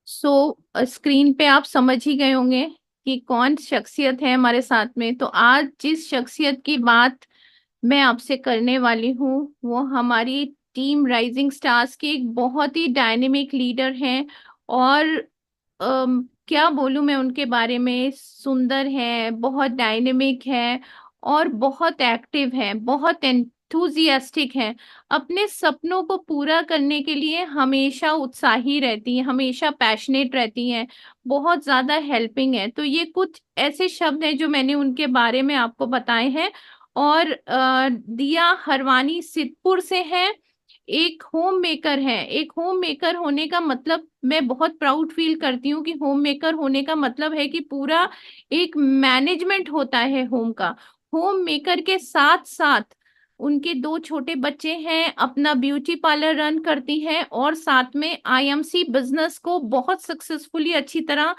Screen पे आप समझ ही गए होंगे कि कौन शख्सियत है हमारे साथ में। तो आज जिस शख्सियत की बात मैं आपसे करने वाली हूँ वो हमारी टीम राइजिंग स्टार्स की एक बहुत ही डायनेमिक लीडर हैं। और क्या बोलूं मैं उनके बारे में, सुंदर है, बहुत डायनेमिक है और बहुत एक्टिव है, बहुत एंथुजियास्टिक है। अपने सपनों को पूरा करने के लिए हमेशा उत्साही रहती हैं, हमेशा पैशनेट रहती हैं, बहुत ज्यादा हेल्पिंग है। तो ये कुछ ऐसे शब्द हैं जो मैंने उनके बारे में आपको बताए हैं। और दिया हरवानी सिद्धपुर से है, एक होम मेकर है। एक होम मेकर होने का मतलब मैं बहुत प्राउड फील करती हूँ कि होम मेकर होने का मतलब है कि पूरा एक मैनेजमेंट होता है होम का। होम मेकर के साथ साथ उनके दो छोटे बच्चे हैं, अपना ब्यूटी पार्लर रन करती हैं और साथ में आईएमसी बिजनेस को बहुत सक्सेसफुली अच्छी तरह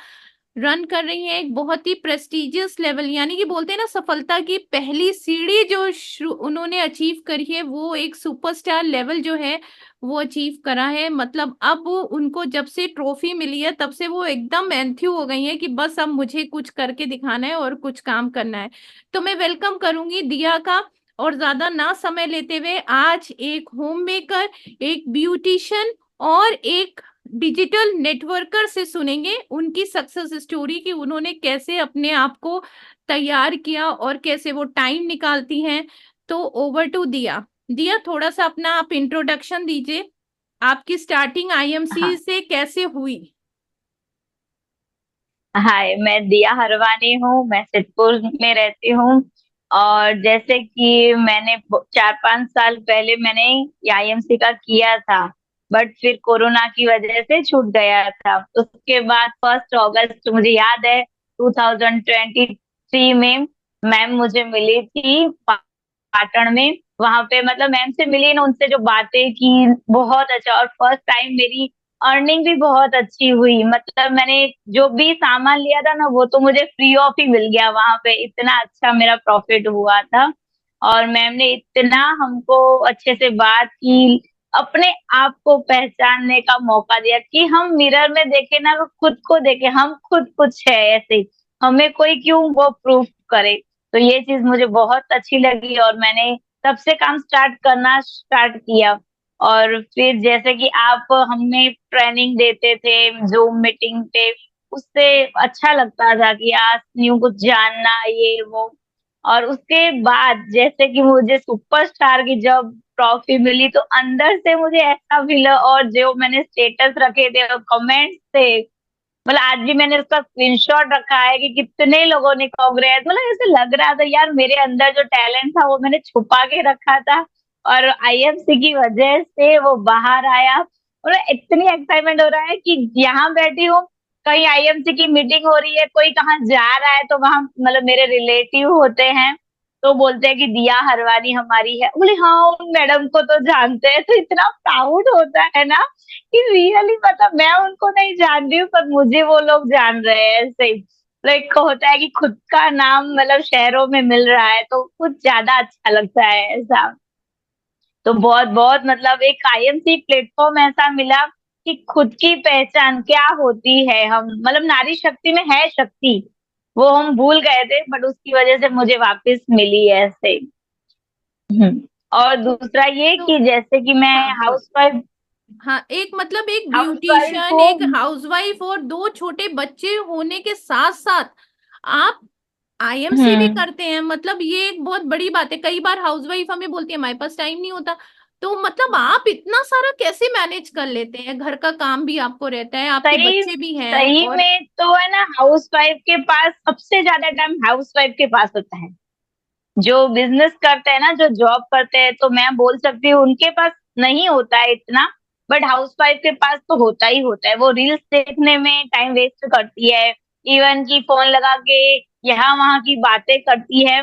रन कर रही है। एक बहुत ही प्रेस्टिजियस लेवल, यानी कि बोलते हैं ना, सफलता की पहली सीढ़ी जो उन्होंने अचीव करी है वो एक सुपरस्टार लेवल जो है वो अचीव करा है। मतलब अब उनको जब से ट्रॉफी मिली है तब से वो एकदम एंथ्यू हो गई है कि बस अब मुझे कुछ करके दिखाना है और कुछ काम करना है। तो मैं वेलकम करूंगी दिया का। और ज्यादा ना समय लेते हुए आज एक होम मेकर, एक ब्यूटिशियन और एक डिजिटल नेटवर्कर से सुनेंगे उनकी सक्सेस स्टोरी कि उन्होंने कैसे अपने आप को तैयार किया और कैसे वो टाइम निकालती हैं। तो ओवर टू दिया। दिया, थोड़ा सा अपना आप इंट्रोडक्शन दीजिए, आपकी स्टार्टिंग आईएमसी हाँ। से कैसे हुई। हाय, मैं दिया हरवानी हूँ। मैं सिद्धपुर में रहती हूँ। और जैसे कि मैंने 4-5 साल पहले मैंने आईएमसी का किया था, बट फिर कोरोना की वजह से छूट गया था। उसके बाद 1 अगस्त मुझे याद है 2023 में मैम मुझे मिली थी पाटन में। वहां पे मतलब मैम से मिली ना, उनसे जो बातें की, बहुत अच्छा। और फर्स्ट टाइम मेरी अर्निंग भी बहुत अच्छी हुई। मतलब मैंने जो भी सामान लिया था ना, वो तो मुझे फ्री ऑफ ही मिल गया वहां पे। इतना अच्छा मेरा प्रॉफिट हुआ था। और मैम ने इतना हमको अच्छे से बात की, अपने आप को पहचानने का मौका दिया कि हम मिरर में देखे ना, वो खुद को देखे, हम खुद कुछ है ऐसे। हमें कोई क्यों वो प्रूफ करे। तो ये चीज मुझे बहुत अच्छी लगी और मैंने तब से काम स्टार्ट करना स्टार्ट किया। और फिर जैसे कि आप हमें ट्रेनिंग देते थे जूम मीटिंग पे, उससे अच्छा लगता था कि आज न्यू कुछ जानना, ये वो। और उसके बाद जैसे कि मुझे सुपरस्टार की जब ट्रॉफी मिली, तो अंदर से मुझे ऐसा फील, और जो मैंने स्टेटस रखे थे और कमेंट्स थे, मतलब आज भी मैंने उसका स्क्रीनशॉट रखा है कि कितने लोगों ने कांग्रेस, मतलब ऐसे लग रहा था यार मेरे अंदर जो टैलेंट था वो मैंने छुपा के रखा था, और आईएमसी की वजह से वो बाहर आया। मतलब इतनी एक्साइटमेंट हो रहा है कि यहाँ बैठी हूँ, कहीं आईएमसी की मीटिंग हो रही है, कोई कहाँ जा रहा है, तो वहां मतलब मेरे रिलेटिव होते हैं, तो बोलते हैं कि दिया हरवानी हमारी है। बोले हाँ, उन मैडम को तो जानते हैं। तो इतना प्राउड होता है ना कि रियली मतलब मैं उनको नहीं जान रही हूँ, पर मुझे वो लोग जान रहे हैं ऐसे ही। लाइक होता है कि खुद का नाम मतलब शहरों में मिल रहा है, तो कुछ ज्यादा अच्छा लगता है ऐसा। तो बहुत बहुत मतलब एक आईएमसी प्लेटफॉर्म ऐसा मिला कि खुद की पहचान क्या होती है, हम मतलब नारी शक्ति में है शक्ति, वो हम भूल गए थे, बट उसकी वजह से मुझे वापस मिली है ऐसे। हम्म। और दूसरा ये तो कि जैसे कि मैं हाँ हाँ। हाउसवाइफ हाँ, एक मतलब एक हाउसवाइफ ब्यूटिशियन, को। एक हाउसवाइफ और दो छोटे बच्चे होने के साथ साथ आप आईएमसी भी हम्म। करते हैं। मतलब ये एक बहुत बड़ी बात है। कई बार हाउसवाइफ हमें बोलती है हमारे पास टाइम नहीं होता। तो मतलब आप इतना सारा कैसे मैनेज कर लेते हैं? घर का काम भी आपको रहता है, आपके सही बच्चे भी हैं सही और में तो है ना, हाउसवाइफ के पास सबसे ज्यादा टाइम हाउसवाइफ के पास होता है। जो बिजनेस करते हैं ना, जो जॉब करते हैं, तो मैं बोल सकती हूँ उनके पास नहीं होता है इतना। बट हाउसवाइफ के पास तो होता ही होता है। वो रील्स देखने में टाइम वेस्ट करती है, इवन की फोन लगा के यहाँ वहां की बातें करती है।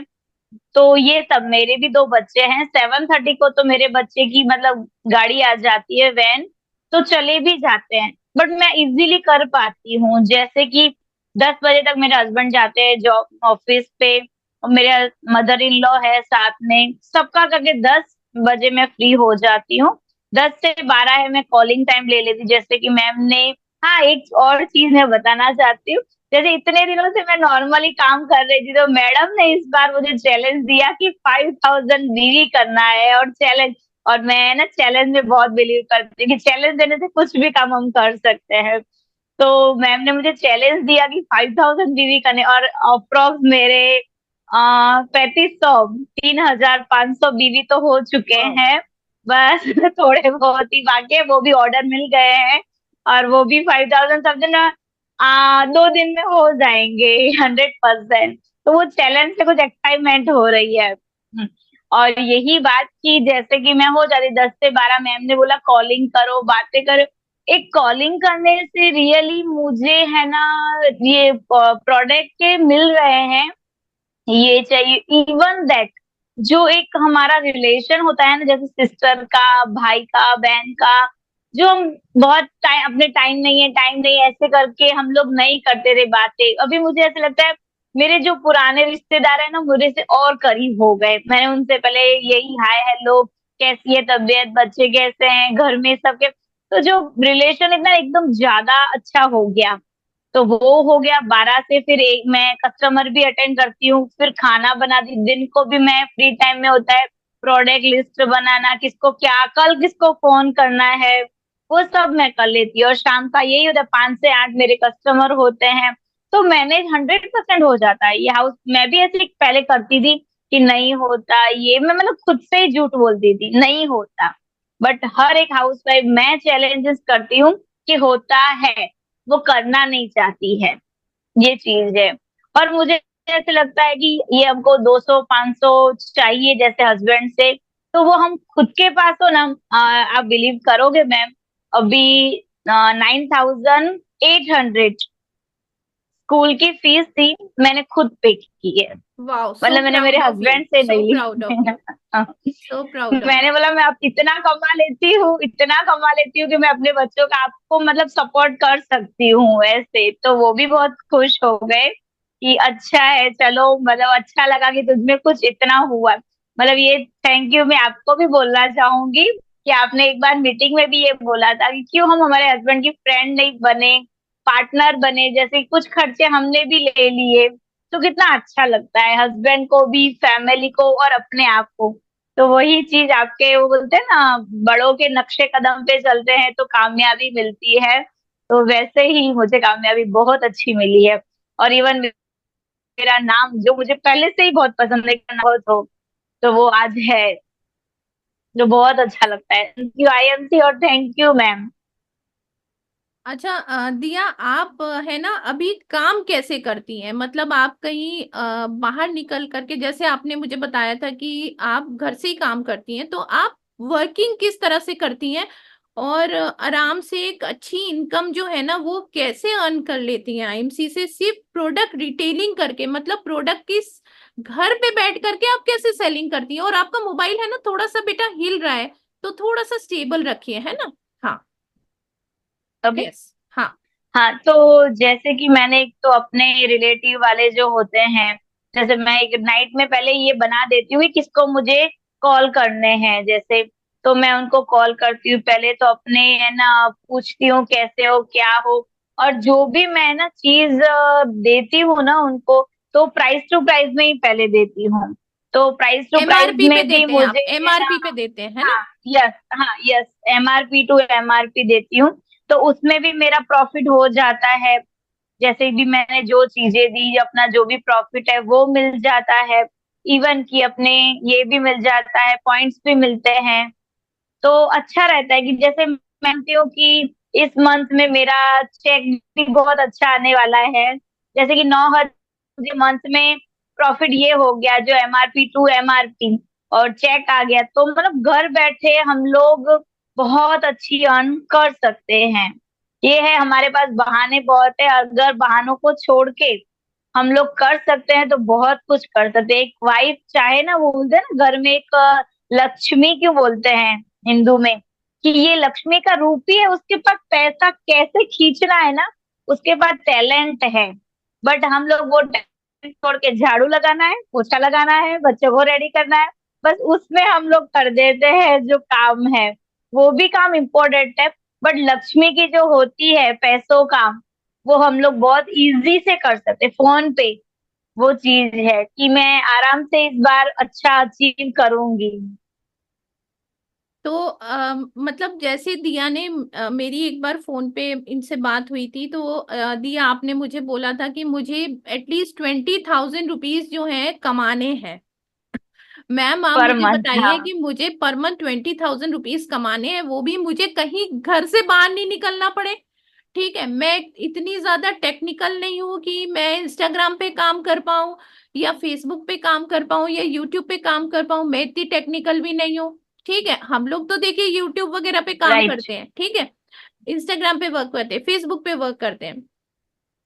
तो ये सब, मेरे भी दो बच्चे हैं, 7:30 को तो मेरे बच्चे की मतलब गाड़ी आ जाती है, वैन, तो चले भी जाते हैं। बट मैं इजीली कर पाती हूँ। जैसे कि 10 बजे तक मेरे हस्बैंड जाते हैं जॉब ऑफिस पे, और मेरे मदर इन लॉ है साथ में, सबका करके 10 बजे मैं फ्री हो जाती हूँ। 10 से 12 है मैं कॉलिंग टाइम ले लेती, जैसे कि मैम ने हाँ, एक और चीज मैं बताना चाहती हूँ। जैसे इतने दिनों से मैं नॉर्मली काम कर रही थी, तो मैडम ने इस बार मुझे चैलेंज दिया कि 5000 बीवी करना है, और चैलेंज। और मैं ना चैलेंज में बहुत बिलीव करती हूँ कि चैलेंज देने से कुछ भी काम हम कर सकते हैं। तो मैम ने मुझे चैलेंज दिया कि 5000 बीवी करने, और अप्रोक्स मेरे 3500 3500 बीवी तो हो चुके वाह। हैं। बस थोड़े बहुत ही बाकी है, वो भी ऑर्डर मिल गए हैं। और वो भी 5000 समझे ना, 2 दिन में हो जाएंगे 100%। तो वो चैलेंज से कुछ एक्साइटमेंट हो रही है। और यही बात की, जैसे कि मैं हो जाती 10 से 12, मैम ने बोला कॉलिंग करो, बातें करो। एक कॉलिंग करने से रियली मुझे है ना, ये प्रोडक्ट के मिल रहे हैं, ये चाहिए। इवन दैट जो एक हमारा रिलेशन होता है ना, जैसे सिस्टर का, भाई का, बहन का, जो हम बहुत टाइम, अपने टाइम नहीं है, टाइम नहीं है, ऐसे करके हम लोग नहीं करते थे बातें। अभी मुझे ऐसा लगता है मेरे जो पुराने रिश्तेदार है ना, मुझे से और करीब हो गए। मैंने उनसे पहले यही हाय हेलो, कैसी है तबीयत, बच्चे कैसे हैं, घर में सबके, तो जो रिलेशन इतना एकदम ज्यादा अच्छा हो गया। तो वो हो गया 12 से। फिर एक मैं कस्टमर भी अटेंड करती हूँ, फिर खाना बनाती, दिन को भी मैं फ्री टाइम में होता है प्रोडक्ट लिस्ट बनाना, किसको क्या, कल किसको फोन करना है, वो सब मैं कर लेती हूँ। और शाम का यही होता है, 5 से 8 मेरे कस्टमर होते हैं, तो मैनेज 100% हो जाता है ये हाउस। मैं भी ऐसे पहले करती थी कि नहीं होता, ये मैं मतलब खुद से ही झूठ बोलती थी नहीं होता। बट हर एक हाउस वाइफ मैं चैलेंजेस करती हूँ कि होता है, वो करना नहीं चाहती है, ये चीज है। और मुझे ऐसे लगता है कि ये हमको 200 500 चाहिए जैसे हस्बैंड से, तो वो हम खुद के पास हो ना, आप बिलीव करोगे मैम, अभी 9800 स्कूल की फीस थी, मैंने खुद पे की है। वाओ, सो मतलब मैंने मेरे प्राउड ऑफ यू, हस्बैंड से सो नहीं प्राउड ऑफ ली। You, so proud of. मैंने बोला मैं आप इतना कमा लेती हूँ, इतना कमा लेती हूँ कि मैं अपने बच्चों का आपको मतलब सपोर्ट कर सकती हूँ ऐसे। तो वो भी बहुत खुश हो गए कि अच्छा है, चलो मतलब अच्छा लगा कि तुझमें कुछ इतना हुआ। मतलब ये थैंक यू मैं आपको भी बोलना चाहूंगी कि आपने एक बार मीटिंग में भी ये बोला था कि क्यों हम हमारे हस्बैंड की फ्रेंड नहीं बने, पार्टनर बने, जैसे कुछ खर्चे हमने भी ले लिए, तो कितना अच्छा लगता है हस्बैंड को भी, फैमिली को, और अपने आप को। तो वही चीज आपके, वो बोलते हैं ना, बड़ों के नक्शे कदम पे चलते हैं तो कामयाबी मिलती है। तो वैसे ही मुझे कामयाबी बहुत अच्छी मिली है। और इवन मेरा नाम जो मुझे पहले से ही बहुत पसंद है करना हो, तो वो आज है, जो बहुत अच्छा लगता है। थैंक यू आईएमसी, और थैंक यू मैम। अच्छा दिया, आप है ना अभी काम कैसे करती हैं? मतलब आप कहीं बाहर निकल करके, जैसे आपने मुझे बताया था कि आप घर से ही काम करती हैं, तो आप वर्किंग किस तरह से करती हैं? और आराम से एक अच्छी इनकम जो है ना वो कैसे अर्न कर लेती हैं आईएमसी से, सिर्फ प्रोडक्ट रिटेलिंग करके? मतलब प्रोडक्ट की घर पे बैठ करके आप कैसे सेलिंग करती हैं? और आपका मोबाइल है ना थोड़ा सा बेटा हिल रहा है, तो थोड़ा सा स्टेबल रखिए, है ना। हाँ। ओके। यस। हाँ। हाँ, तो जैसे कि मैंने एक तो अपने रिलेटिव वाले जो होते हैं, जैसे मैं एक नाइट में पहले ये बना देती हूँ कि किसको मुझे कॉल करने हैं, जैसे तो मैं उनको कॉल करती हूँ पहले, तो अपने है ना पूछती हूँ कैसे हो, क्या हो। और जो भी मैं ना चीज देती हूँ ना उनको, तो प्राइस टू प्राइस में ही पहले देती हूँ। तो प्राइस टू प्राइस एमआरपी पे में भी देते हैं मुझे आप, है एमआरपी पे ना, देते हैं, है ना। हाँ यस, हाँ यस, एमआरपी टू एमआरपी देती हूँ। तो उसमें भी मेरा प्रॉफिट हो जाता है। जैसे भी मैंने जो चीजें दी, अपना जो भी प्रॉफिट है वो मिल जाता है। इवन कि अपने ये भी मिल जाता है, पॉइंट्स भी मिलते हैं। तो अच्छा रहता है कि जैसे मैं मानती हूँ कि इस मंथ में मेरा चेक भी बहुत अच्छा आने वाला है। जैसे कि 9,000 मुझे मंथ में प्रॉफिट ये हो गया, जो एमआरपी टू एमआरपी, और चेक आ गया, तो मतलब घर बैठे हम लोग बहुत अच्छी अर्न कर सकते हैं। ये है, हमारे पास बहाने बहुत है, अगर बहानों को छोड़ के हम लोग कर सकते हैं तो बहुत कुछ कर सकते हैं। एक वाइफ चाहे ना, वो बोलते हैं ना घर में एक लक्ष्मी क्यों बोलते हैं हिंदू में, कि ये लक्ष्मी का रूप ही है, उसके पास पैसा कैसे खींचना है ना, उसके पास टैलेंट है। बट हम लोग वो टैलेंट छोड़ के झाड़ू लगाना है, पोछा लगाना है, बच्चों को रेडी करना है, बस उसमें हम लोग कर देते हैं जो काम है। वो भी काम इम्पोर्टेंट है, बट लक्ष्मी की जो होती है पैसों का, वो हम लोग बहुत इजी से कर सकते फोन पे। वो चीज है कि मैं आराम से इस बार अच्छा अचीव करूंगी। तो मतलब जैसे दिया ने मेरी एक बार फोन पे इनसे बात हुई थी, तो दिया आपने मुझे बोला था कि मुझे एटलीस्ट 20,000 रुपीज जो है कमाने हैं। मैम आप पर मुझे मंथ, हाँ। बताइए कि मुझे पर मंथ 20,000 रुपीज कमाने हैं, वो भी मुझे कहीं घर से बाहर नहीं निकलना पड़े। ठीक है, मैं इतनी ज्यादा टेक्निकल नहीं हूँ कि मैं इंस्टाग्राम पे काम कर पाऊँ या फेसबुक पे काम कर पाऊँ या यूट्यूब पे काम कर पाऊँ, मैं इतनी टेक्निकल भी नहीं हूँ। ठीक है, हम लोग तो देखिए यूट्यूब वगैरह पे काम राइट। करते हैं, ठीक है, इंस्टाग्राम पे वर्क करते हैं, फेसबुक पे वर्क करते हैं।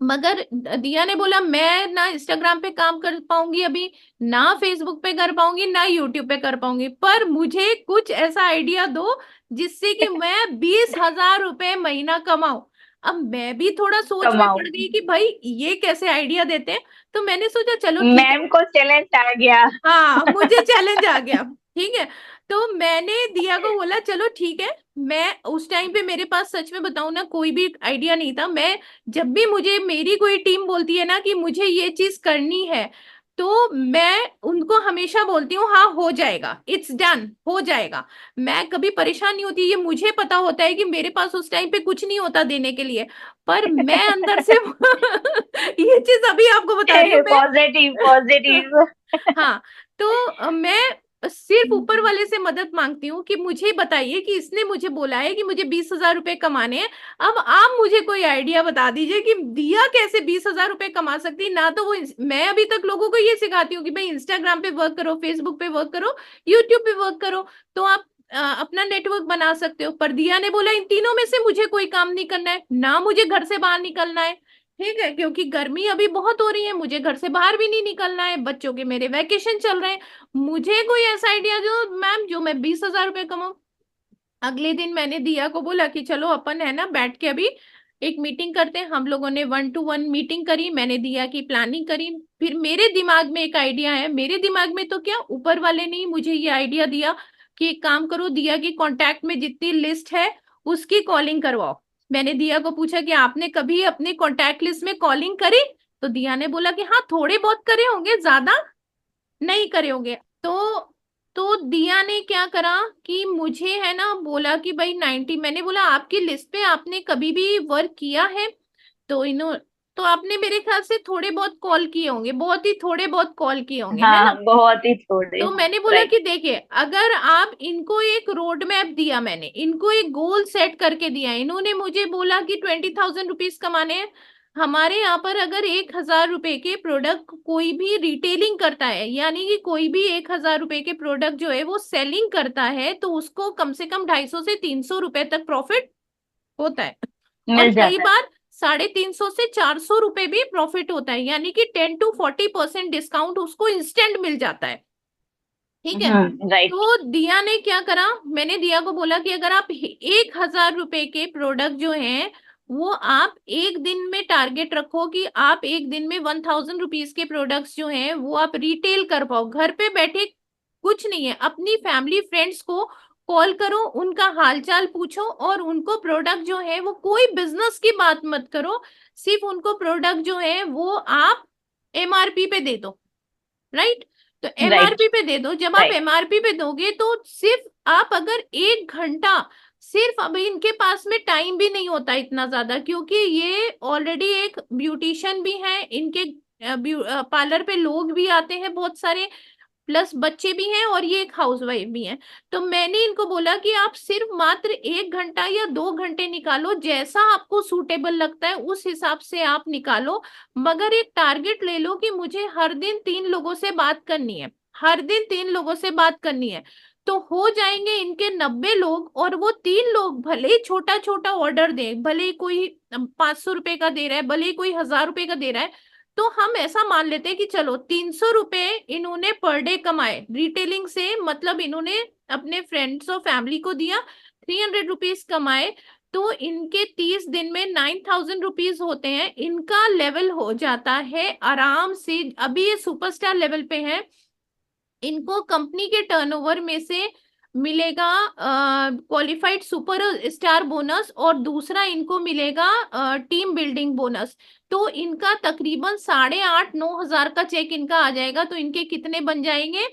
मगर दिया ने बोला मैं ना इंस्टाग्राम पे काम कर पाऊंगी अभी, ना फेसबुक पे कर पाऊंगी, ना यूट्यूब पे कर पाऊंगी, पर मुझे कुछ ऐसा आइडिया दो जिससे कि मैं 20,000 रुपए महीना कमाऊं। अब मैं भी थोड़ा सोच में कमाओ। पड़ गई कि भाई ये कैसे आइडिया देते हैं। तो मैंने सोचा चलो ठीक है। मैम को चैलेंज आ गया। हाँ, मुझे चैलेंज आ गया। ठीक है, तो मैंने दिया को बोला चलो ठीक है। मैं उस टाइम पे मेरे पास सच में बताऊं ना कोई भी आइडिया नहीं था। मैं जब भी मुझे मेरी कोई टीम बोलती है ना कि मुझे ये चीज करनी है, तो मैं उनको हमेशा बोलती हूँ हाँ हो जाएगा, इट्स डन, हो जाएगा। मैं कभी परेशान नहीं होती, ये मुझे पता होता है कि मेरे पास उस टाइम पे कुछ नहीं होता देने के लिए, पर मैं अंदर से ये चीज अभी आपको बता रही हूँ मैं। Positive positive. हाँ, तो मैं सिर्फ ऊपर वाले से मदद मांगती हूँ कि मुझे बताइए कि इसने मुझे बोला है कि मुझे 20,000 रुपए कमाने हैं। अब आप मुझे कोई आइडिया बता दीजिए कि दिया कैसे 20,000 रुपए कमा सकती है। ना तो वो मैं अभी तक लोगों को ये सिखाती हूँ कि भाई इंस्टाग्राम पे वर्क करो, फेसबुक पे वर्क करो, यूट्यूब पे वर्क करो, तो आप अपना नेटवर्क बना सकते हो। पर दिया ने बोला इन तीनों में से मुझे कोई काम नहीं करना है, ना मुझे घर से बाहर निकलना है। ठीक है, क्योंकि गर्मी अभी बहुत हो रही है, मुझे घर से बाहर भी नहीं निकलना है, बच्चों के मेरे वैकेशन चल रहे हैं। मुझे कोई ऐसा आइडिया जो मैम जो मैं 20,000 रुपए कमाऊं। अगले दिन मैंने दिया को बोला कि चलो अपन है ना बैठ के अभी एक मीटिंग करते हैं। हम लोगों ने 1-to-1 मीटिंग करी, मैंने दिया की प्लानिंग करी। फिर मेरे दिमाग में एक आइडिया है, मेरे दिमाग में तो क्या ऊपर वाले ने ही मुझे ये आइडिया दिया कि एक काम करो, दिया की कांटेक्ट में जितनी लिस्ट है उसकी कॉलिंग करवाओ। मैंने दिया को पूछा कि आपने कभी अपने कांटेक्ट लिस्ट में कॉलिंग करी? तो दिया ने बोला कि हाँ थोड़े बहुत करे होंगे, ज्यादा नहीं करे होंगे। तो दिया ने क्या करा कि मुझे है ना बोला कि भाई 90। मैंने बोला आपकी लिस्ट पे आपने कभी भी वर्क किया है? तो इन्हों तो आपने मेरे ख्याल से थोड़े बहुत कॉल किए होंगे, बहुत ही थोड़े बहुत कॉल किए होंगे, है हाँ, ना। बहुत ही थोड़े, तो हाँ। मैंने बोला राइट। कि देखिए अगर आप इनको एक रोड मैप दिया, मैंने इनको एक गोल सेट करके दिया, इन्होंने मुझे बोला कि 20,000 रुपीज कमाने हैं। हमारे यहाँ पर अगर 1,000 रुपए के प्रोडक्ट कोई भी रिटेलिंग करता है, यानी कि कोई भी 1,000 रुपए के प्रोडक्ट जो है वो सेलिंग करता है, तो उसको कम से कम 250 से 300 रुपए तक प्रॉफिट होता है। और मिल कई जाता है। बार 350 से 400 रुपए भी प्रॉफिट होता है, यानी कि 10 to 40% डिस्काउंट उसको इंस्टेंट मिल जाता है। ठीक है, राइट। तो दिया ने क्या करा, मैंने दिया को बोला कि अगर आप 1,000 रुपए के प्रोडक्ट जो हैं वो आप एक दिन में टारगेट रखो कि आप एक दिन में 1,000 रुपीज के प्रोडक्ट्स जो हैं वो आप रिटेल कर पाओ घर पे बैठे। कुछ नहीं है, अपनी फैमिली फ्रेंड्स को कॉल करो, उनका हालचाल पूछो, और उनको प्रोडक्ट जो है वो कोई बिजनेस की बात मत करो, सिर्फ उनको प्रोडक्ट जो है वो आप एमआरपी पे दे दो। राइट, तो राइट। एमआरपी पे दे दो। जब आप राइट। एमआरपी पे दोगे तो सिर्फ आप अगर 1 घंटा, सिर्फ अभी इनके पास में टाइम भी नहीं होता इतना ज्यादा, क्योंकि ये ऑलरेडी एक ब्यूटिशियन भी है, इनके पार्लर पे लोग भी आते हैं बहुत सारे, प्लस बच्चे भी हैं, और ये एक हाउसवाइफ भी है। तो मैंने इनको बोला कि आप सिर्फ मात्र 1 घंटा या 2 घंटे निकालो, जैसा आपको सूटेबल लगता है उस हिसाब से आप निकालो। मगर एक टारगेट ले लो कि मुझे हर दिन 3 लोगों से बात करनी है, हर दिन 3 लोगों से बात करनी है। तो हो जाएंगे इनके 90 लोग, और वो 3 लोग भले ही छोटा छोटा ऑर्डर दें, भले ही कोई 500 रुपए का दे रहा है, भले ही कोई 1,000 रुपए का दे रहा है, तो हम ऐसा मान लेते हैं कि चलो 300 रुपए इन्होंने पर डे कमाए रिटेलिंग से, मतलब इन्होंने अपने फ्रेंड्स और फैमिली को दिया, 300 रुपीज कमाए। तो इनके 30 दिन में 9,000 रुपीज होते हैं, इनका लेवल हो जाता है आराम से। अभी ये सुपरस्टार लेवल पे है, इनको कंपनी के टर्नओवर में से मिलेगा क्वालिफाइड सुपर स्टार बोनस, और दूसरा इनको मिलेगा टीम बिल्डिंग बोनस। तो इनका तकरीबन 8,500-9,000 का चेक इनका आ जाएगा। तो इनके कितने बन जाएंगे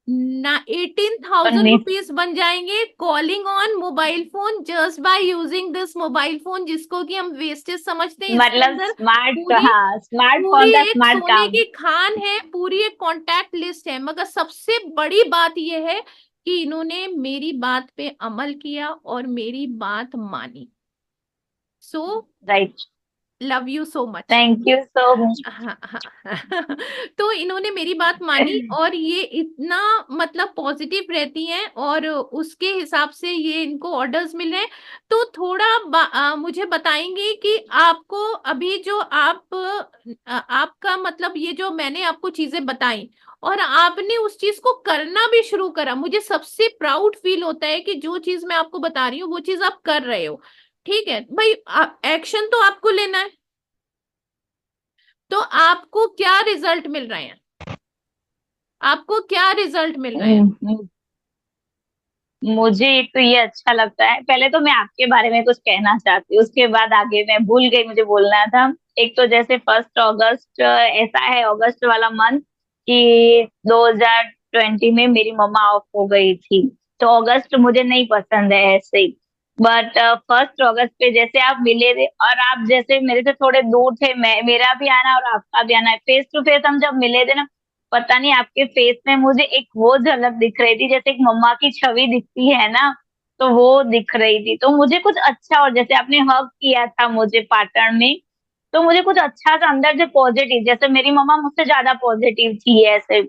ना, 18,000 19। रुपीज बन जाएंगे, calling on mobile phone just by using this mobile phone, जिसको कि हम वेस्टेज समझते हैं। इसके मतलब अंदर स्मार्ट, पूरी हाँ, स्मार्टफोन पूरी का एक स्मार्ट सोने काम। की खान है, पूरी एक कॉन्टैक्ट लिस्ट है। मगर सबसे बड़ी बात यह है कि इन्होंने मेरी बात पे अमल किया और मेरी बात मानी। So right. Love you so much. Thank you so much. हाँ हाँ। तो इन्होंने मेरी बात मानी, और ये इतना मतलब पॉजिटिव रहती हैं, और उसके हिसाब से ये इनको ऑर्डर्स मिल रहे हैं। तो थोड़ा मुझे बताएंगे कि आपको अभी जो आपका मतलब ये जो मैंने आपको चीजें बताई और आपने उस चीज को करना भी शुरू करा, मुझे सबसे प्राउड फील होता है कि जो चीज मैं आपको बता रही हूँ वो चीज आप कर रहे हो। ठीक है भाई, एक्शन तो आपको लेना है। तो आपको क्या रिजल्ट मिल रहे हैं? आपको क्या रिजल्ट मिल रहे हैं? मुझे एक तो ये अच्छा लगता है, पहले तो मैं आपके बारे में कुछ कहना चाहती हूँ, उसके बाद आगे मैं भूल गई मुझे बोलना था। एक तो जैसे 1 अगस्त ऐसा है, अगस्त वाला मंथ, कि 2020 में मेरी मम्मा ऑफ हो गई थी। तो अगस्त मुझे नहीं पसंद है ऐसे ही। बट 1 अगस्त पे जैसे आप मिले थे, और आप जैसे मेरे से थोड़े दूर थे, मैं मेरा भी आना और आपका भी आना, फेस टू फेस हम जब मिले थे ना, पता नहीं आपके फेस में मुझे एक वो झलक दिख रही थी, जैसे एक मम्मा की छवि दिखती है ना, तो वो दिख रही थी। तो मुझे कुछ अच्छा, और जैसे आपने हग किया था मुझे पाटन में, तो मुझे कुछ अच्छा सा अंदर से पॉजिटिव, जैसे मेरी मम्मा मुझसे ज्यादा पॉजिटिव थी ऐसे,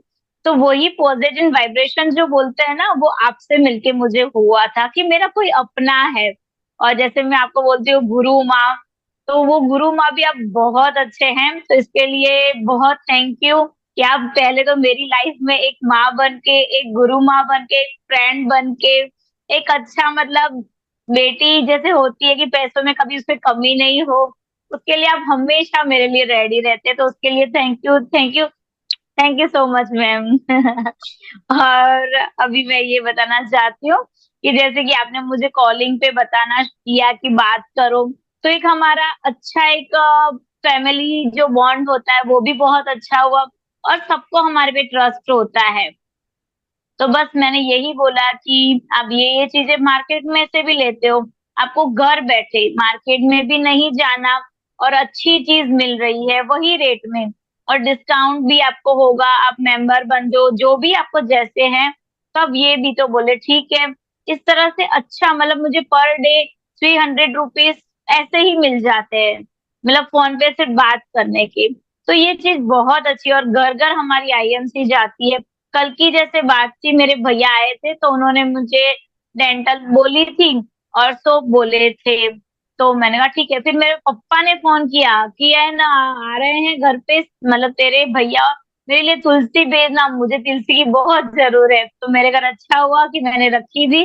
तो वही पॉजिटिव वाइब्रेशन जो बोलते हैं ना, वो आपसे मिलके मुझे हुआ था कि मेरा कोई अपना है। और जैसे मैं आपको बोलती हूँ गुरु माँ, तो वो गुरु माँ भी आप बहुत अच्छे हैं, तो इसके लिए बहुत थैंक यू कि आप पहले तो मेरी लाइफ में एक माँ बन के, एक गुरु माँ बन के, एक फ्रेंड बन के, एक अच्छा मतलब बेटी जैसे होती है कि पैसों में कभी उससे कमी नहीं हो, उसके लिए आप हमेशा मेरे लिए रेडी रहते हैं। तो उसके लिए thank you, thank you, thank you so much ma'am. और अभी मैं ये बताना चाहती हूँ कि जैसे कि आपने मुझे कॉलिंग पे बताना किया कि बात करो, तो एक हमारा अच्छा एक फैमिली जो बॉन्ड होता है वो भी बहुत अच्छा हुआ, और सबको हमारे पे ट्रस्ट होता है। तो बस मैंने यही बोला कि आप ये चीजें मार्केट में से भी लेते हो, आपको घर बैठे मार्केट में भी नहीं जाना, और अच्छी चीज मिल रही है वही रेट में, और डिस्काउंट भी आपको होगा, आप मेंबर बन जाओ, जो भी आपको जैसे हैं। तब ये भी तो बोले ठीक है, इस तरह से अच्छा मतलब मुझे पर डे 300 रुपीज ऐसे ही मिल जाते हैं, मतलब फोन पे सिर्फ बात करने के। तो ये चीज बहुत अच्छी है, और घर घर हमारी आईएमसी जाती है। कल की जैसे बात थी, मेरे भैया आए थे तो उन्होंने मुझे डेंटल बोली थी और सोप बोले थे। तो मैंने कहा ठीक है, फिर मेरे पापा ने फोन किया कि है ना, आ रहे हैं घर पे मतलब तेरे भैया, मेरे लिए तुलसी भेजना, मुझे तुलसी की बहुत जरूरत है। तो मेरे घर अच्छा हुआ कि मैंने रखी थी,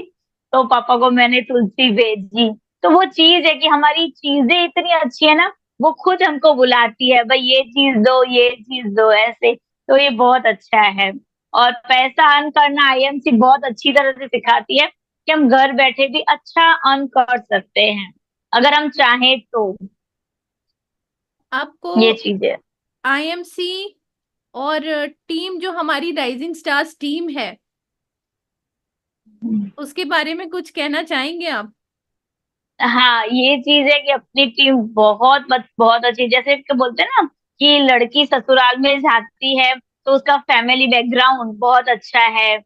तो पापा को मैंने तुलसी भेजी। तो वो चीज है कि हमारी चीजें इतनी अच्छी है ना, वो खुद हमको बुलाती है, भाई ये चीज दो, ये चीज दो, ऐसे। तो ये बहुत अच्छा है। और पैसा अर्न करना आईएमसी बहुत अच्छी तरह से सिखाती है कि हम घर बैठे भी अच्छा अर्न कर सकते हैं, अगर हम चाहें तो। आपको ये चीजें। आईएमसी और टीम जो हमारी राइजिंग स्टार्स टीम है, उसके बारे में कुछ कहना चाहेंगे आप? हाँ, ये चीज है कि अपनी टीम बहुत अच्छी, जैसे कि बोलते हैं ना कि लड़की ससुराल में जाती है तो उसका फैमिली बैकग्राउंड बहुत अच्छा है,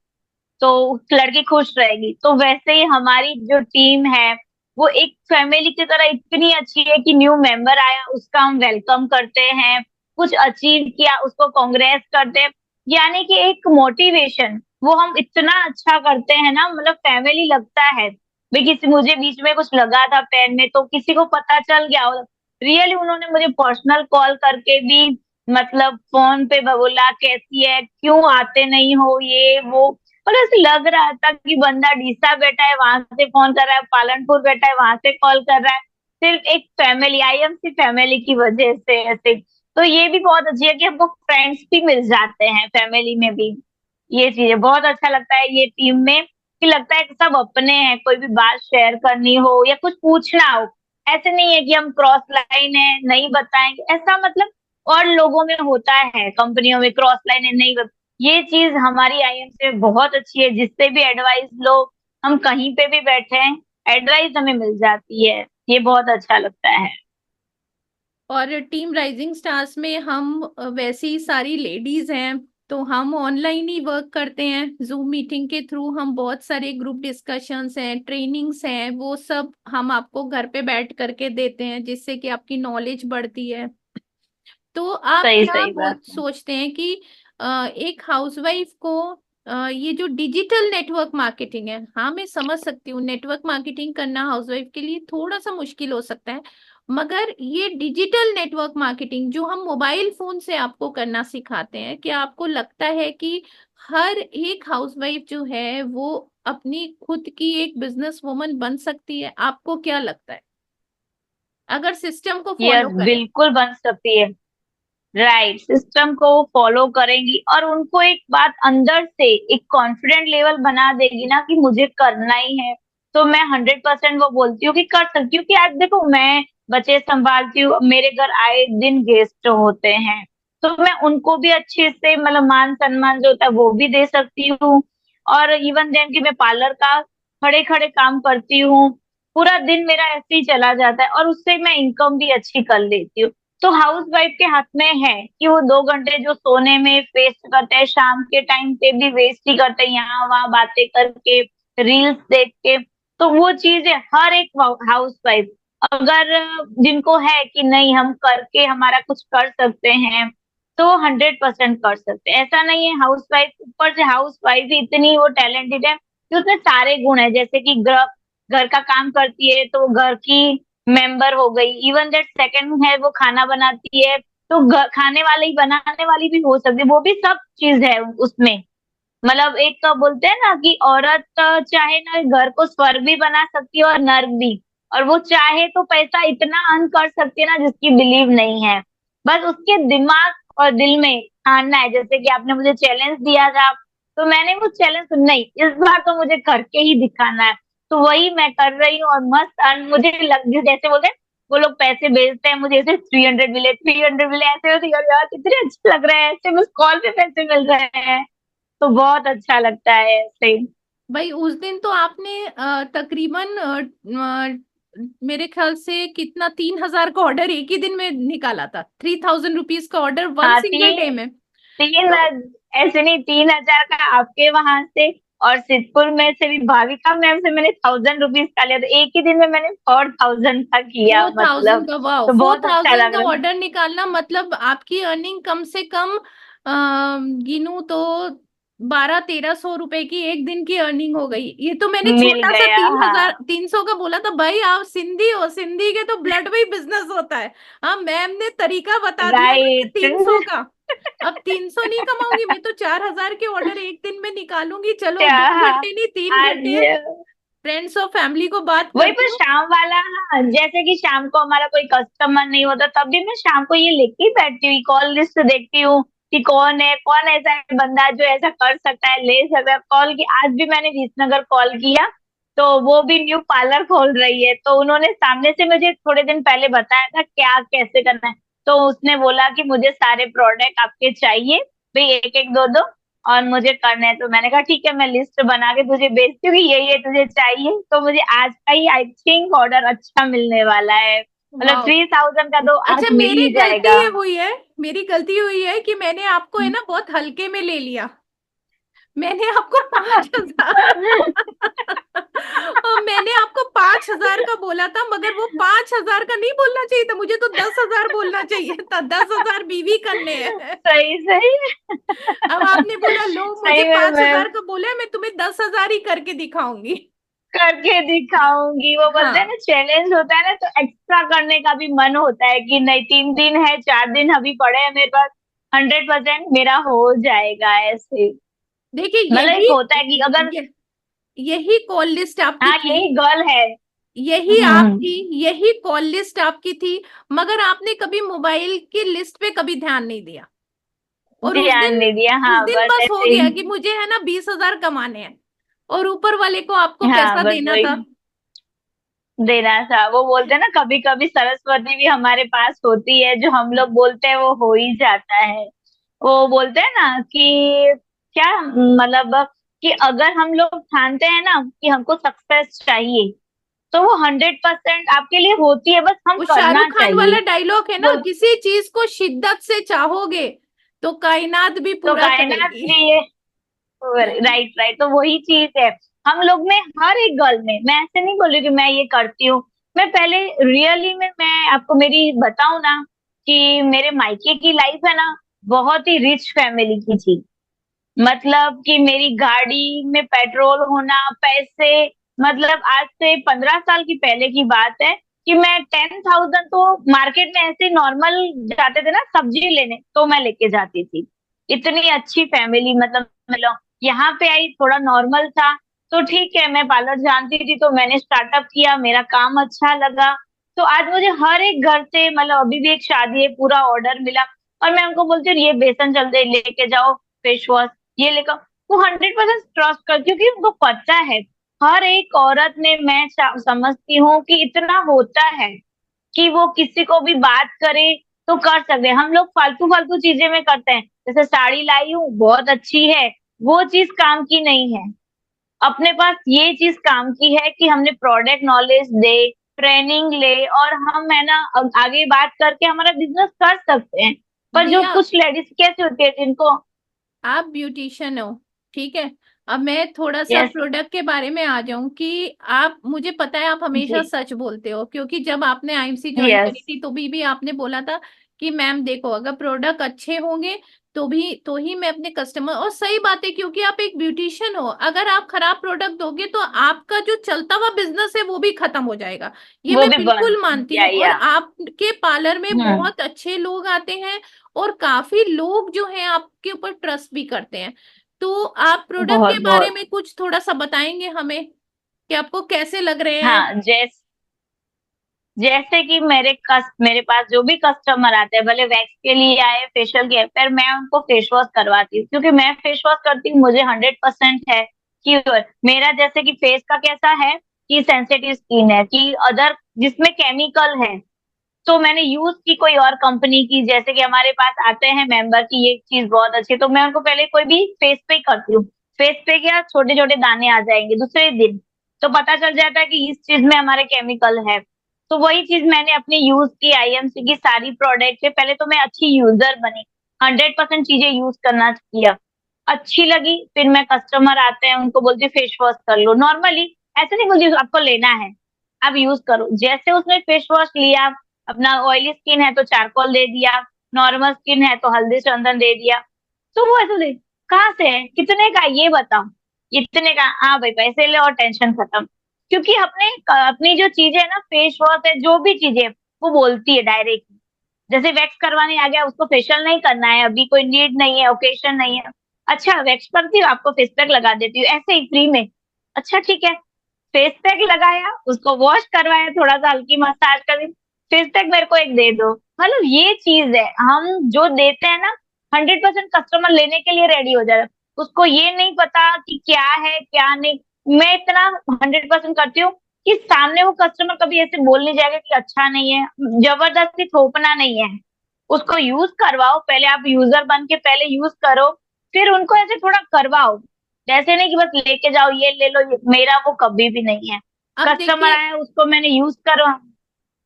तो लड़की खुश रहेगी। तो वैसे ही हमारी जो टीम है वो एक फैमिली की तरह इतनी अच्छी है कि न्यू मेंबर आया उसका हम वेलकम करते हैं, कुछ अचीव किया उसको कांग्रेस करते हैं, यानी कि एक मोटिवेशन वो हम इतना अच्छा करते हैं ना, मतलब फैमिली लगता है। भाई किसी मुझे बीच में कुछ लगा था पैर में तो किसी को पता चल गया, रियली उन्होंने मुझे पर्सनल कॉल करके भी मतलब फोन पे बोला कैसी है, क्यों आते नहीं हो, ये वो। और ऐसे लग रहा था कि बंदा डीसा बैठा है वहां से फोन कर रहा है, पालनपुर बैठा है वहां से कॉल कर रहा है, सिर्फ एक फैमिली, आईएमसी फैमिली की वजह से ऐसे। तो ये भी बहुत अच्छी है कि हमको फ्रेंड्स भी मिल जाते हैं फैमिली में भी। ये चीजें बहुत अच्छा लगता है ये टीम में। कि लगता है कि सब अपने हैं, कोई भी बात शेयर करनी हो या कुछ पूछना हो, ऐसे नहीं है कि हम क्रॉस लाइन है नहीं बताएंगे, ऐसा मतलब और लोगों में होता है, कंपनियों में क्रॉस लाइन है नहीं ये चीज हमारी आईएम से बहुत अच्छी है, जिससे भी एडवाइस लो, हम कहीं पे भी बैठे हैं एडवाइस हमें मिल जाती है, ये बहुत अच्छा लगता है। और टीम राइजिंग स्टार्स में हम वैसे ही सारी लेडीज हैं, तो हम ऑनलाइन ही वर्क करते हैं। जूम मीटिंग के थ्रू हम बहुत सारे ग्रुप डिस्कशंस हैं, ट्रेनिंग्स हैं, वो सब हम आपको घर पे बैठ करके देते हैं, जिससे कि आपकी नॉलेज बढ़ती है। तो आप सही क्या सही बात है। सोचते हैं कि एक हाउसवाइफ को ये जो डिजिटल नेटवर्क मार्केटिंग है, हाँ मैं समझ सकती हूँ नेटवर्क मार्केटिंग करना हाउसवाइफ के लिए थोड़ा सा मुश्किल हो सकता है, मगर ये डिजिटल नेटवर्क मार्केटिंग जो हम मोबाइल फोन से आपको करना सिखाते हैं, क्या आपको लगता है कि हर एक हाउसवाइफ जो है वो अपनी खुद की एक बिजनेस वुमन बन सकती है? आपको क्या लगता है अगर सिस्टम को यस फॉलो करे? बिल्कुल बन सकती है। राइट, सिस्टम को वो फॉलो करेंगी और उनको एक बात अंदर से एक कॉन्फिडेंट लेवल बना देगी ना कि मुझे करना ही है, तो मैं 100% वो बोलती हूँ कि कर सकती हूँ। कि आज देखो मैं बच्चे संभालती हूँ, मेरे घर आए दिन गेस्ट होते हैं, तो मैं उनको भी अच्छे से मतलब मान सम्मान जो होता है वो भी दे सकती हूँ। और इवन देन कि मैं पार्लर का खड़े खड़े काम करती हूँ, पूरा दिन मेरा ऐसे ही चला जाता है और उससे मैं इनकम भी अच्छी कर लेती हूँ। तो हाउस वाइफ के हाथ में है कि वो 2 घंटे जो सोने में वेस्ट करते हैं, शाम के टाइम पे भी वेस्ट ही करते हैं यहाँ वहां बातें करके, रील्स देख के, तो वो चीज है हर एक हाउस वाइफ अगर जिनको है कि नहीं हम करके हमारा कुछ कर सकते हैं, तो 100% कर सकते हैं। ऐसा नहीं है हाउस वाइफ, ऊपर से हाउस वाइफ ही इतनी वो टैलेंटेड है कि उसमें सारे गुण है, जैसे कि घर घर का काम करती है तो वो घर की मेंबर हो गई, इवन दैट सेकंड है वो खाना बनाती है तो खाने वाले ही बनाने वाली भी हो सकती है, वो भी सब चीज है उसमें। मतलब एक तो बोलते हैं ना कि औरत चाहे ना घर को स्वर्ग भी बना सकती है और नर्क भी, और वो चाहे तो पैसा इतना अर्न कर सकती है ना जिसकी बिलीव नहीं है, बस उसके दिमाग और दिल में ठानना है। जैसे कि आपने मुझे चैलेंज दिया था, तो मैंने वो चैलेंज नहीं, इस बार तो मुझे करके ही दिखाना है, तो वही मैं कर रही हूँ और मस्त अर्न मुझे लग जैसे बोलते हैं वो लोग पैसे भेजते हैं मुझे, ऐसे 300 मिले 300 मिले ऐसे होते हैं, यार कितने अच्छे लग रहे हैं, ऐसे बस कॉल पे पैसे मिल रहे हैं, तो बहुत अच्छा लगता है ऐसे। भाई उस दिन तो आपने तकरीबन मेरे ख्याल से कितना 3,000 का ऑर्डर एक ही दिन में निकाला था, 3,000 रुपीज का ऑर्डर वन हाँ सिंगल डे में। तीन तो ऐसे नहीं, 3,000 का आपके वहां से और सिद्धपुर में से भी भाविका मैम से मैंने 1,000 रुपीज का लिया, तो एक ही दिन में मैंने 4,000 का किया 4,000 मतलब, का, वाह, तो फोर बहुत अच्छा थाउजेंड लग का रहा ऑर्डर निकालना मतलब आपकी अर्निंग कम से कम गिनूं तो 1,200-1,300 रुपए की एक दिन की अर्निंग हो गई। ये तो मैंने मिल छोटा सा गया। 3,300 का बोला था। भाई आप सिंधी हो, सिंधी के तो ब्लड में ही बिजनेस होता है। हाँ मैम ने तरीका बता दिया था कि राइट। 300 का। अब 300 नहीं कमाऊंगी मैं तो 4,000 के ऑर्डर एक दिन में निकालूंगी। चलो क्या, 2 घंटे नहीं, 3 घंटे आज फ्रेंड्स और फैमिली को बात वही करती पर हूँ। शाम वाला, हाँ जैसे कि शाम को हमारा कोई कस्टमर नहीं होता तब भी मैं शाम को ये लेके ही बैठती हूँ, कॉल लिस्ट देखती हूँ कि कौन है, कौन ऐसा है बंदा जो ऐसा कर सकता है, ले सकता है कॉल की। आज भी मैंने विसनगर कॉल किया, तो वो भी न्यू पार्लर खोल रही है, तो उन्होंने सामने से मुझे थोड़े दिन पहले बताया था क्या कैसे करना है, तो उसने बोला कि मुझे सारे प्रोडक्ट आपके चाहिए भाई, एक एक दो दो और मुझे करना है, तो मैंने कहा ठीक है मैं लिस्ट बना के तुझे भेजती हूँ कि ये तुझे चाहिए, तो मुझे आज का ही आई थिंक ऑर्डर अच्छा मिलने वाला है, मतलब वाह। 3,000 का तो अच्छा आज मिल मेरी ही गलती जाएगा। ये हुई है, मेरी गलती हुई है कि मैंने आपको है ना बहुत हल्के में ले लिया। मैंने आपको 5,000 और मैंने आपको 5,000 का बोला था, मगर वो 5,000 का नहीं बोलना चाहिए था, मुझे तो 10,000 बोलना चाहिए था। 10,000 बीवी करने हैं। सही सही। अब आपने बोला लो मुझे सही में पांच मैं हजार का बोला है, मैं तुम्हें 10,000 ही करके दिखाऊंगी। करके दिखाऊंगी, वो बोलते हैं हाँ ना चैलेंज होता है ना तो एक्स्ट्रा करने का भी मन होता है कि नहीं 3 दिन है 4 दिन अभी पड़े हैं मेरे पास, 100% मेरा हो जाएगा ऐसे। देखिए मतलब एक यही होता है कि अगर, यही कॉल लिस्ट आपकी हाँ थी, यही गर्ल है। यही हम्म, आपकी, यही कॉल लिस्ट आपकी थी, मगर आपने कभी मोबाइल की लिस्ट पे कभी ध्यान नहीं दिया। और ध्यान नहीं दिया, उस हाँ दिन बस बस हो ऐसे ही। गया कि मुझे है ना 20,000 कमाने हैं। और ऊपर वाले को आपको हाँ पैसा बस देना वही था। देना था। वो बोलते हैं ना, कभी कभी सरस्वती भी हमारे पास होती है, जो हम लोग बोलते हैं वो हो ही जाता है। वो बोलते हैं ना कि क्या मतलब, कि अगर हम लोग ठानते हैं ना कि हमको सक्सेस चाहिए, तो वो 100% आपके लिए होती है, बस हम वो करना शाहरुख खान चाहिए। वाला डायलॉग है ना, बोल किसी चीज को शिद्दत से चाहोगे तो कायनात भी तो पूरा कायनात करेगी। भी ये, राइट राइट, तो वही चीज है। हम लोग में हर एक गर्ल में, मैं ऐसे नहीं बोल रही कि मैं ये करती हूँ। मैं पहले रियली में मैं आपको मेरी बताऊं ना, कि मेरे मायके की लाइफ है ना, बहुत ही रिच फैमिली की थी। मतलब कि मेरी गाड़ी में पेट्रोल होना, पैसे, मतलब आज से 15 साल की पहले की बात है, कि मैं 10,000 तो मार्केट में ऐसे नॉर्मल जाते थे ना सब्जी लेने, तो मैं लेके जाती थी। इतनी अच्छी फैमिली, मतलब यहाँ पे आई थोड़ा नॉर्मल था, तो ठीक है, मैं पार्लर जानती थी तो मैंने स्टार्टअप किया, मेरा काम अच्छा लगा। तो आज मुझे हर एक घर से, मतलब अभी भी एक शादी है, पूरा ऑर्डर मिला, और मैं उनको बोलती हूँ ये बेसन चल दे लेके जाओ, फेस वॉश ये लेकर। वो 100% ट्रस्ट कर, क्योंकि उनको पता है हर एक औरत में, मैं समझती हूँ कि इतना होता है कि वो किसी को भी बात करे तो कर सकते हैं। हम लोग फालतू फालतू चीजें में करते हैं, जैसे साड़ी लाई हूँ बहुत अच्छी है, वो चीज काम की नहीं है। अपने पास ये चीज काम की है कि हमने प्रोडक्ट नॉलेज दे, ट्रेनिंग ले, और हम है ना आगे बात करके हमारा बिजनेस कर सकते हैं। पर जो दिया, कुछ लेडीज कैसे होती है जिनको, आप ब्यूटिशियन हो, ठीक है। अब मैं थोड़ा सा यस प्रोडक्ट के बारे में आ जाऊं कि आप, मुझे पता है आप हमेशा जी, सच बोलते हो, क्योंकि जब आपने आईएमसी ज्वाइन करी यस थी तो भी आपने बोला था कि मैम देखो, अगर प्रोडक्ट अच्छे होंगे तो ही मैं अपने कस्टमर, और सही बात है, क्योंकि आप एक ब्यूटिशियन हो, अगर आप खराब प्रोडक्ट दोगे तो आपका जो चलता हुआ बिजनेस है वो भी खत्म हो जाएगा। ये वो मैं भी बन, बिल्कुल मानती हूँ, और या आपके पार्लर में हम्म, बहुत अच्छे लोग आते हैं, और काफी लोग जो हैं आपके ऊपर ट्रस्ट भी करते हैं। तो आप प्रोडक्ट बहुत के बारे बहुत। में कुछ थोड़ा सा बताएंगे हमें कि आपको कैसे लग रहे हैं। हाँ, जैसे कि मेरे पास जो भी कस्टमर आते हैं, भले वैक्स के लिए आए, फेशियल के, फिर मैं उनको फेस वॉश करवाती हूँ, क्योंकि मैं फेस वॉश करती हूँ, मुझे 100% है कि मेरा जैसे कि फेस का कैसा है, कि सेंसिटिव स्किन है, कि अदर जिसमें केमिकल है, तो मैंने यूज की कोई और कंपनी की, जैसे कि हमारे पास आते हैं मेंबर की ये चीज बहुत अच्छी है, तो मैं उनको पहले कोई भी फेस पे ही करती हूँ। फेस पे क्या छोटे छोटे दाने आ जाएंगे दूसरे दिन, तो पता चल जाता है कि इस चीज में हमारे केमिकल है। तो वही चीज मैंने अपनी यूज की, आईएमसी की सारी प्रोडक्ट है, पहले तो मैं अच्छी यूजर बनी, 100% चीजें यूज करना किया, अच्छी लगी, फिर मैं कस्टमर आते हैं उनको बोलती हूँ फेस वॉश कर लो नॉर्मली, ऐसे नहीं बोलती आपको लेना है, आप यूज करो। जैसे उसने फेस वॉश लिया, अपना ऑयली स्किन है तो चारकोल दे दिया, नॉर्मल स्किन है तो हल्दी चंदन दे दिया, तो वो ऐसे दे, कहाँ से है, कितने का है, ये बताओ, इतने का, हाँ भाई पैसे ले और टेंशन खत्म। क्योंकि अपने अपनी जो चीजें है ना, फेस वॉश है, जो भी चीजें वो बोलती है डायरेक्ट। जैसे वैक्स करवाने आ गया, उसको फेशियल नहीं करना है, अभी कोई नीड नहीं है, ओकेशन नहीं है, अच्छा वैक्स करती हूँ, आपको फेस पैक लगा देती हूँ ऐसे ही फ्री में, अच्छा ठीक है। फेस पैक लगाया, उसको वॉश करवाया, थोड़ा सा हल्की मसाज कर दी, फेस पैक मेरे को एक दे दो। मतलब ये चीज है, हम जो देते हैं ना, 100% कस्टमर लेने के लिए रेडी हो जाता है। उसको ये नहीं पता कि क्या है क्या नहीं। मैं इतना 100% करती हूँ कि सामने वो कस्टमर कभी ऐसे बोल नहीं जाएगा कि अच्छा नहीं है, जबरदस्ती थोपना नहीं है। उसको यूज करवाओ, पहले आप यूजर बन के पहले यूज करो, फिर उनको ऐसे थोड़ा करवाओ। जैसे नहीं कि बस लेके जाओ ये ले लो, मेरा वो कभी भी नहीं है। अब कस्टमर देखिए, आया उसको मैंने यूज करवा।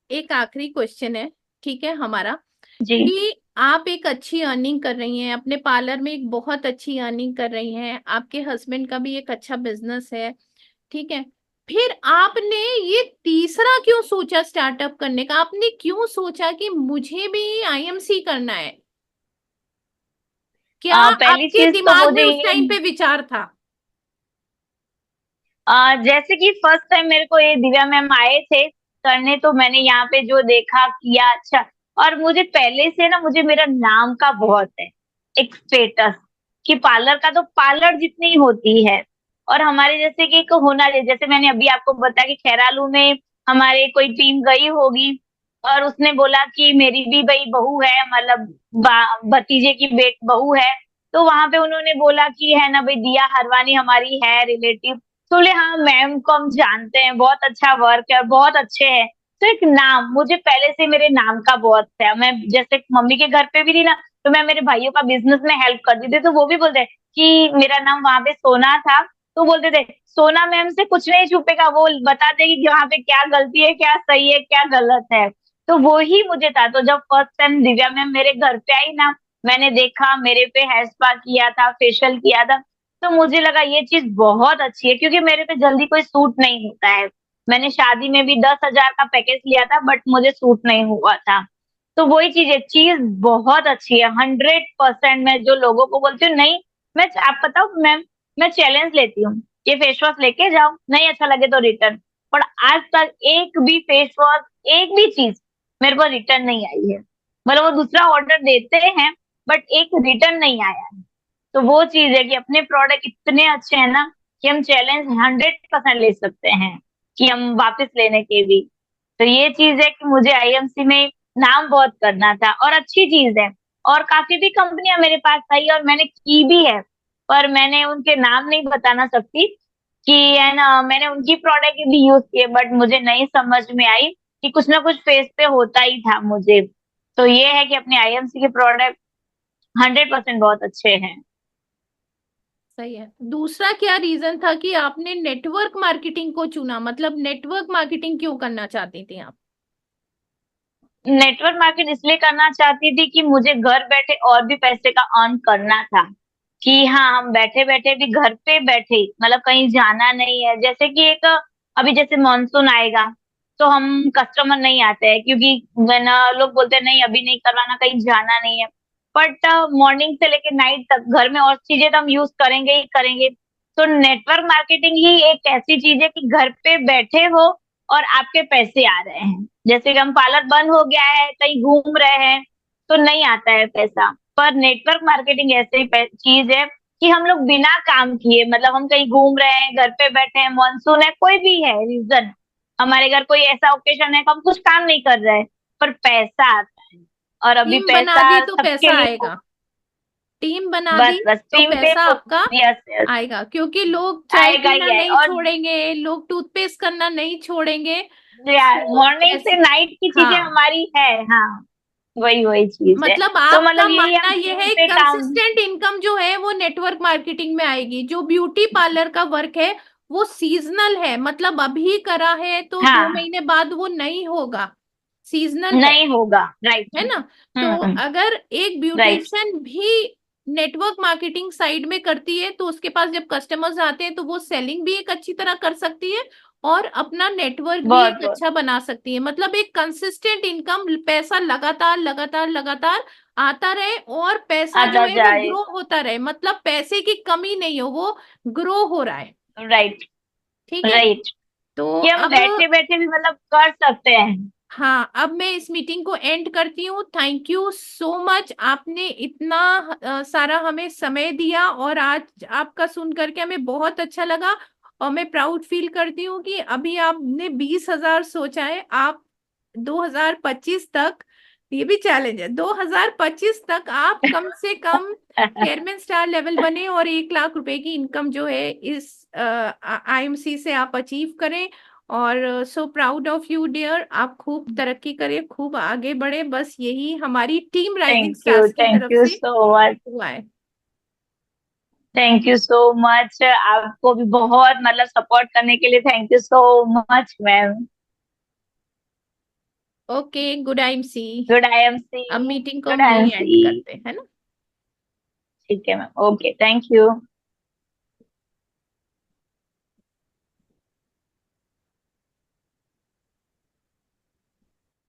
एक आखिरी क्वेश्चन है, ठीक है हमारा, जी, कि आप एक अच्छी अर्निंग कर रही हैं अपने पार्लर में, एक बहुत अच्छी अर्निंग कर रही हैं, आपके हस्बैंड का भी एक अच्छा बिजनेस है, ठीक है। फिर आपने ये तीसरा क्यों सोचा स्टार्टअप करने का? आपने क्यों सोचा कि मुझे भी आईएमसी करना है? क्या पहली आपके चीज तो दिमाग में मुझे उस ये, टाइम पे विचार था? जैसे कि फर्स्ट टाइम मेरे को ये दिव्या मैम आए थे करने, तो मैंने यहाँ पे जो देखा किया अच्छा। और मुझे पहले से ना, मुझे मेरा नाम का बहुत है एक स्टेटस, कि पार्लर का तो पार्लर जितनी ही होती है। और हमारे जैसे कि एक होना चाहिए, जैसे मैंने अभी आपको बताया कि खेरालू में हमारे कोई टीम गई होगी, और उसने बोला कि मेरी भी भाई बहू है, मतलब भतीजे की बेट बहू है, तो वहां पे उन्होंने बोला कि है ना भाई, दिया हरवानी हमारी है रिलेटिव, तो बोले हाँ मैम को हम जानते हैं, बहुत अच्छा वर्क है और बहुत अच्छे हैं। तो एक नाम, मुझे पहले से मेरे नाम का बहुत है। मैं जैसे मम्मी के घर पे भी थी ना, तो मैं मेरे भाइयों का बिजनेस में हेल्प करती थी, तो वो भी बोलते कि मेरा नाम वहां पे सोना था, तो बोलते थे सोना मैम से कुछ नहीं छुपेगा, वो बता देगी कि वहां पे क्या गलती है, क्या सही है, क्या गलत है। तो वो ही मुझे था। तो जब फर्स्ट टाइम दिव्या मैम मेरे घर पे आई ना, मैंने देखा, मेरे पे हेयर स्पा किया था, फेशियल किया था, तो मुझे लगा ये चीज बहुत अच्छी है, क्योंकि मेरे पे जल्दी कोई सूट नहीं होता है। मैंने शादी में भी 10,000 का पैकेज लिया था, बट मुझे सूट नहीं हुआ था। तो वही चीज है, चीज बहुत अच्छी है। 100% मैं जो लोगों को बोलती हूँ, नहीं, मैं, आप बताओ मैम, मैं चैलेंज लेती हूँ, ये फेस वॉश लेके जाओ, नहीं अच्छा लगे तो रिटर्न। पर आज तक एक भी फेस वॉश, एक भी चीज मेरे को रिटर्न नहीं आई है। मतलब वो दूसरा ऑर्डर देते हैं, बट एक रिटर्न नहीं आया है। तो वो चीज है कि अपने प्रोडक्ट इतने अच्छे हैं ना, कि हम चैलेंज 100% ले सकते हैं, कि हम वापस लेने के भी। तो ये चीज है कि मुझे आईएमसी में नाम बहुत करना था, और अच्छी चीज है। और काफी भी कंपनियां मेरे पास आई और मैंने की भी है, पर मैंने उनके नाम नहीं बताना सकती कि, है ना, मैंने उनकी प्रोडक्ट भी यूज किए, बट मुझे नहीं समझ में आई कि कुछ ना कुछ फेस पे होता ही था मुझे। तो ये है कि अपने आईएमसी के प्रोडक्ट 100% बहुत अच्छे हैं। सही है। दूसरा क्या रीजन था कि आपने नेटवर्क मार्केटिंग को चुना? मतलब नेटवर्क मार्केटिंग क्यों करना चाहती थी आप? नेटवर्क मार्केट इसलिए करना चाहती थी कि मुझे घर बैठे और भी पैसे का अर्न करना था। कि हाँ, हम बैठे बैठे भी घर पे बैठे, मतलब कहीं जाना नहीं है। जैसे कि एक, अभी जैसे मानसून आएगा, तो हम कस्टमर नहीं आते हैं, क्योंकि ना लोग बोलते हैं नहीं अभी नहीं करवाना, कहीं जाना नहीं है। बट मॉर्निंग से लेके नाइट तक घर में और चीजें तो हम यूज करेंगे ही करेंगे। तो नेटवर्क मार्केटिंग ही एक ऐसी चीज है कि घर पे बैठे हो और आपके पैसे आ रहे हैं। जैसे कि हम, पार्लर बंद हो गया है, कहीं घूम रहे हैं, तो नहीं आता है पैसा। पर नेटवर्क मार्केटिंग ऐसी चीज है कि हम लोग बिना काम किए, मतलब हम कहीं घूम रहे हैं, घर पे बैठे हैं, मानसून है, कोई भी है रीजन, हमारे घर कोई ऐसा ओकेजन है कि हम कुछ काम नहीं कर रहे हैं, पर पैसा आता है। और अभी टीम बना पैसा दी तो सबके पैसा लिए आएगा। टीम बना बस दी बस तो टीम पे पैसा आपका यस यस, आएगा, क्योंकि लोग चाय आएगा पीना ही है। नहीं और छोड़ेंगे, लोग टूथपेस्ट करना नहीं छोड़ेंगे। यार सो मॉर्निंग से ऐसे, नाइट की चीजें हाँ, हमारी है। हाँ, वही वही चीज है। मतलब तो आपका मतलब यही, मानना हम यह टीम है पे काम। कंसिस्टेंट इनकम जो है वो नेटवर्क मार्केटिंग में आएगी। जो ब्यूटी पार्लर का वर्क है वो सीजनल है, मतलब अभी करा है तो दो हाँ, महीने बाद वो नहीं होगा, सीजनल है नहीं होगा, राइट। है ना? तो हम्म, अगर एक राइट। ब्यूटिशियन भी नेटवर्क मार्केटिंग साइड में करती है तो उसके पास जब कस्टमर्स आते हैं तो वो सेलिंग भी एक अच्छी तरह कर सकती है और अपना नेटवर्क भी बहुत एक बहुत अच्छा बना सकती है। मतलब एक कंसिस्टेंट इनकम, पैसा लगातार लगातार लगातार आता रहे और पैसा जो आता है वो जाए, ग्रो होता रहे, मतलब पैसे की कमी नहीं हो, वो ग्रो हो रहा है। राइट ठीक है। राइट। तो कि हम अब, बैठे बैठे भी मतलब कर सकते हैं। हाँ, अब मैं इस मीटिंग को एंड करती हूँ। थैंक यू सो मच, आपने इतना सारा हमें समय दिया और आज आपका सुन करके हमें बहुत अच्छा लगा। और मैं प्राउड फील करती हूँ कि अभी आपने 20,000 सोचा है। आप 2025 तक, ये भी चैलेंज है, 2025 तक आप कम से कम चेयरमैन स्टार लेवल बने और 1 लाख रुपए की इनकम जो है इस आईएमसी से आप अचीव करें। और so proud of you dear, आप खूब तरक्की करें, खूब आगे बढ़े, बस यही हमारी टीम राइजिंग स्टार्स की थैंक तरफ यू से सो मच। हुआ है। थैंक यू सो मच, आपको भी बहुत मतलब सपोर्ट करने के लिए thank you so much ma'am. Okay, good IMC. Good I am अब सी। मीटिंग को गुड हम आई एम यही सी। एंड करते हैं, है ना? ठीक है मैम, ओके, थैंक यू।